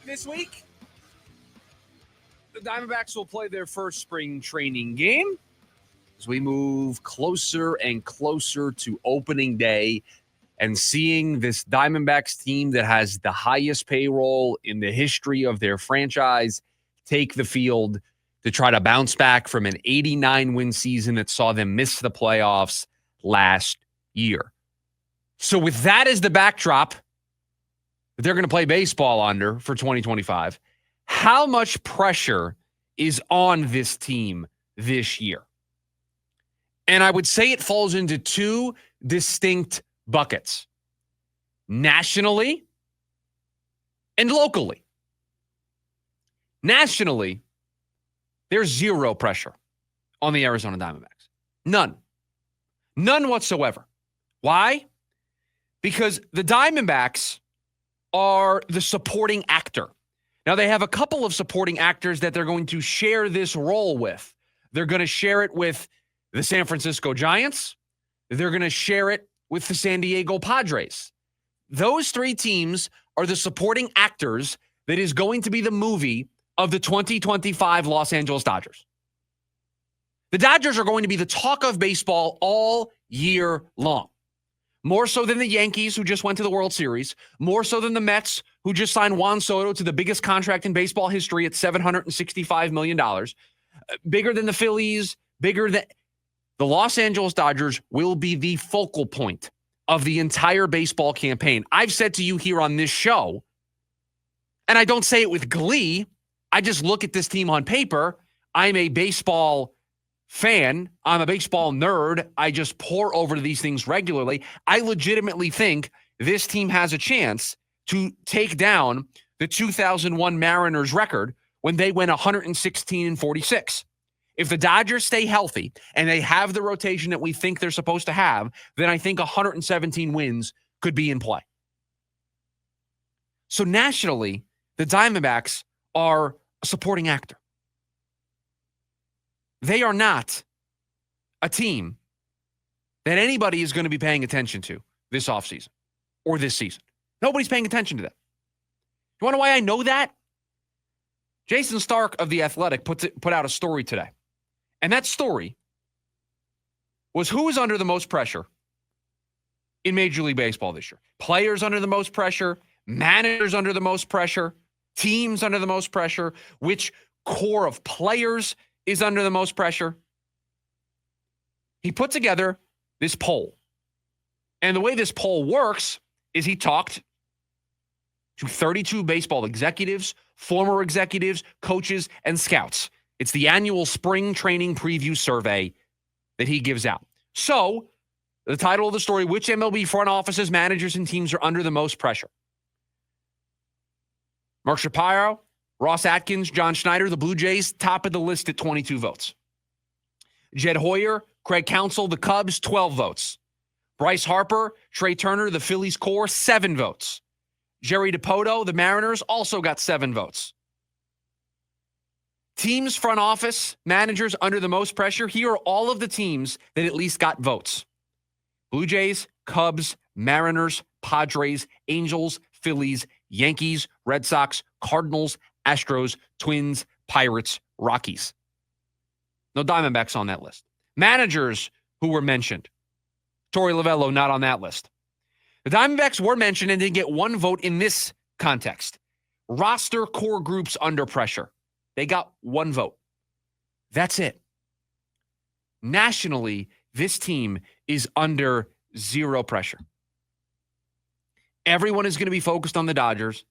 this week, the Diamondbacks will play their first spring training game as we move closer and closer to opening day and seeing this Diamondbacks team that has the highest payroll in the history of their franchise take the field to try to bounce back from an 89-win season that saw them miss the playoffs last year. So with that as the backdrop that they're going to play baseball under for 2025, how much pressure is on this team this year? And I would say it falls into two distinct buckets: nationally and locally. Nationally, there's zero pressure on the Arizona Diamondbacks. None. None whatsoever. Why? Because the Diamondbacks are the supporting actor. Now, they have a couple of supporting actors that they're going to share this role with. They're going to share it with the San Francisco Giants. They're going to share it with the San Diego Padres. Those three teams are the supporting actors that is going to be the movie of the 2025 Los Angeles Dodgers. The Dodgers are going to be the talk of baseball all year long. More so than the Yankees, who just went to the World Series. More so than the Mets, who just signed Juan Soto to the biggest contract in baseball history at $765 million. Bigger than the Phillies, bigger than... The Los Angeles Dodgers will be the focal point of the entire baseball campaign. I've said to you here on this show, and I don't say it with glee, I just look at this team on paper. I'm a baseball fan. I'm a baseball nerd. I just pore over these things regularly. I legitimately think this team has a chance to take down the 2001 Mariners record when they went 116-46. If the Dodgers stay healthy and they have the rotation that we think they're supposed to have, then I think 117 wins could be in play. So nationally, the Diamondbacks are a supporting actor. They are not a team that anybody is going to be paying attention to this offseason or this season. Nobody's paying attention to them. You want to know why I know that? Jason Stark of The Athletic put out a story today. And that story was who is under the most pressure in Major League Baseball this year. Players under the most pressure, managers under the most pressure, teams under the most pressure, which core of players is under the most pressure. He put together this poll. And the way this poll works is he talked to 32 baseball executives, former executives, coaches, and scouts. It's the annual spring training preview survey that he gives out. So, the title of the story, which MLB front offices, managers, and teams are under the most pressure? Mark Shapiro, Ross Atkins, John Schneider, the Blue Jays, top of the list at 22 votes. Jed Hoyer, Craig Counsell, the Cubs, 12 votes. Bryce Harper, Trey Turner, the Phillies core, 7 votes. Jerry DiPoto, the Mariners, also got 7 votes. Teams, front office, managers under the most pressure. Here are all of the teams that at least got votes. Blue Jays, Cubs, Mariners, Padres, Angels, Phillies, Yankees, Red Sox, Cardinals, Astros, Twins, Pirates, Rockies. No Diamondbacks on that list. Managers who were mentioned. Torey Lovello not on that list. The Diamondbacks were mentioned and didn't get 1 vote in this context. Roster core groups under pressure. They got 1 vote. That's it. Nationally, this team is under 0 pressure. Everyone is going to be focused on the Dodgers.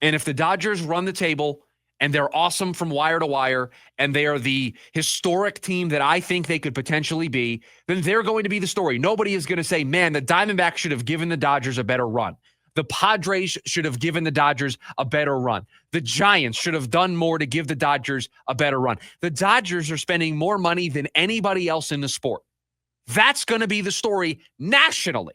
And if the Dodgers run the table and they're awesome from wire to wire and they are the historic team that I think they could potentially be, then they're going to be the story. Nobody is going to say, man, the Diamondbacks should have given the Dodgers a better run. The Padres should have given the Dodgers a better run. The Giants should have done more to give the Dodgers a better run. The Dodgers are spending more money than anybody else in the sport. That's going to be the story nationally.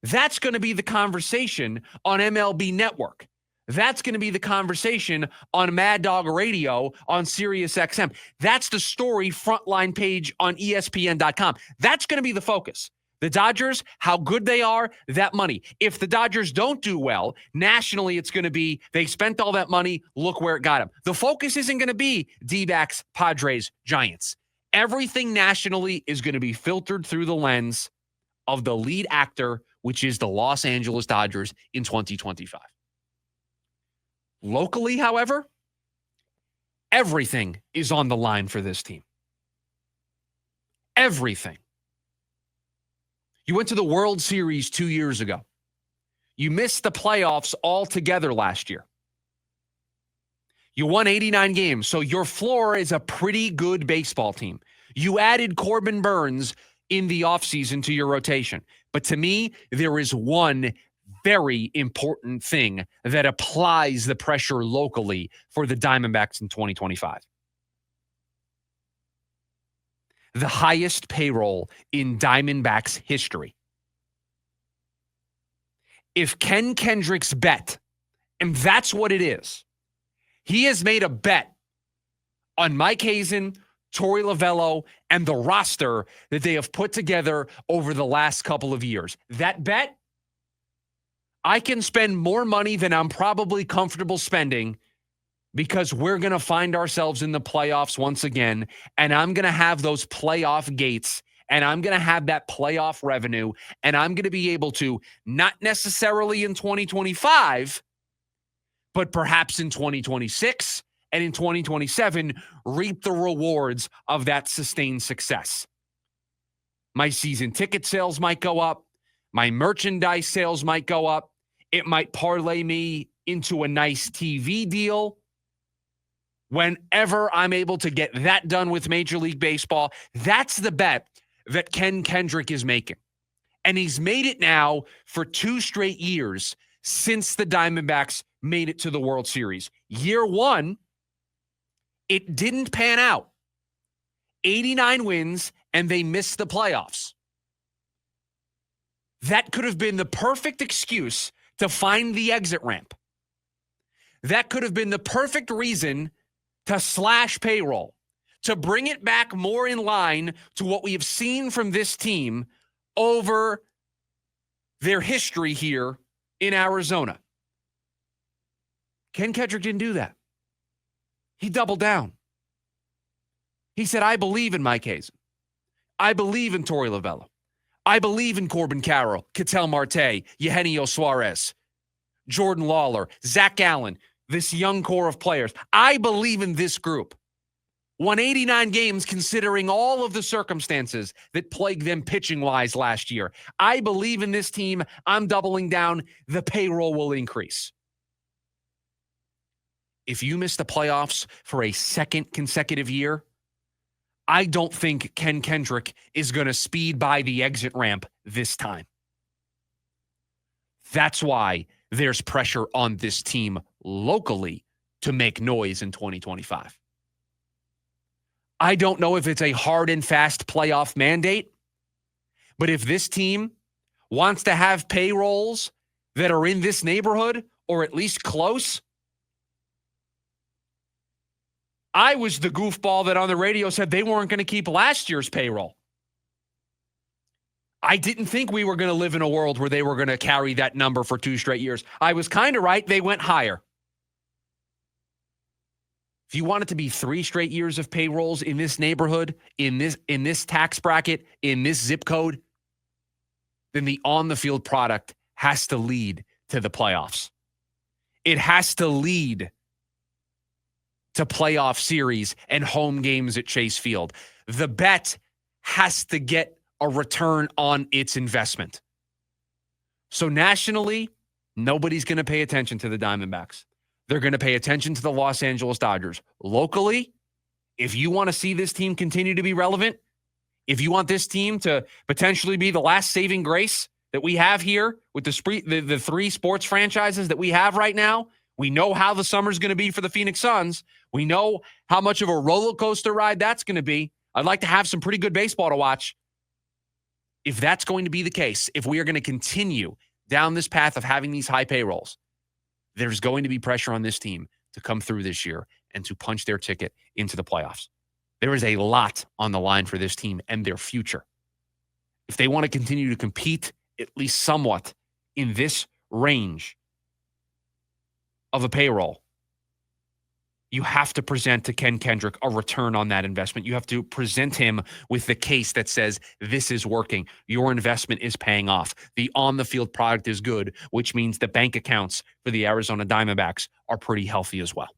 That's going to be the conversation on MLB Network. That's going to be the conversation on Mad Dog Radio on Sirius XM. That's the story frontline page on ESPN.com. That's going to be the focus. The Dodgers, how good they are, that money. If the Dodgers don't do well, nationally, it's going to be they spent all that money, look where it got them. The focus isn't going to be D-backs, Padres, Giants. Everything nationally is going to be filtered through the lens of the lead actor, which is the Los Angeles Dodgers in 2025. Locally, however, everything is on the line for this team. Everything. You went to the World Series 2 years ago. You missed the playoffs altogether last year. You won 89 games, so your floor is a pretty good baseball team. You added Corbin Burns in the offseason to your rotation. But to me, there is one very important thing that applies the pressure locally for the Diamondbacks in 2025. The highest payroll in Diamondbacks history. If Ken Kendrick's bet, and that's what it is, he has made a bet on Mike Hazen, Torey Lovello, and the roster that they have put together over the last couple of years. That bet, I can spend more money than I'm probably comfortable spending because we're going to find ourselves in the playoffs once again, and I'm going to have those playoff gates, and I'm going to have that playoff revenue, and I'm going to be able to, not necessarily in 2025, but perhaps in 2026 and in 2027, reap the rewards of that sustained success. My season ticket sales might go up. My merchandise sales might go up. It might parlay me into a nice TV deal. Whenever I'm able to get that done with Major League Baseball, that's the bet that Ken Kendrick is making. And he's made it now for 2 straight years since the Diamondbacks made it to the World Series. Year 1, it didn't pan out. 89 wins, and they missed the playoffs. That could have been the perfect excuse to find the exit ramp. That could have been the perfect reason to slash payroll, to bring it back more in line to what we have seen from this team over their history here in Arizona. Ken Kendrick didn't do that. He doubled down. He said, I believe in Mike Hazen. I believe in Torey Lovello. I believe in Corbin Carroll, Ketel Marte, Eugenio Suarez, Jordan Lawler, Zach Allen, this young core of players. I believe in this group. Won 89 games considering all of the circumstances that plagued them pitching-wise last year. I believe in this team. I'm doubling down. The payroll will increase. If you miss the playoffs for a second consecutive year, I don't think Ken Kendrick is going to speed by the exit ramp this time. That's why there's pressure on this team locally to make noise in 2025. I don't know if it's a hard and fast playoff mandate, but if this team wants to have payrolls that are in this neighborhood or at least close, I was the goofball that on the radio said they weren't going to keep last year's payroll. I didn't think we were going to live in a world where they were going to carry that number for 2 straight years. I was kind of right. They went higher. If you want it to be 3 straight years of payrolls in this neighborhood, in this tax bracket, in this zip code, then the on-the-field product has to lead to the playoffs. It has to lead to playoff series and home games at Chase Field. The bet has to get a return on its investment. So nationally, nobody's going to pay attention to the Diamondbacks. They're going to pay attention to the Los Angeles Dodgers. Locally, if you want to see this team continue to be relevant, if you want this team to potentially be the last saving grace that we have here with the 3 sports franchises that we have right now, we know how the summer's going to be for the Phoenix Suns. We know how much of a roller coaster ride that's going to be. I'd like to have some pretty good baseball to watch. If that's going to be the case, if we are going to continue down this path of having these high payrolls, there's going to be pressure on this team to come through this year and to punch their ticket into the playoffs. There is a lot on the line for this team and their future. if they want to continue to compete, at least somewhat, in this range of a payroll, you have to present to Ken Kendrick a return on that investment. You have to present him with the case that says this is working. Your investment is paying off. The on-the-field product is good, which means the bank accounts for the Arizona Diamondbacks are pretty healthy as well.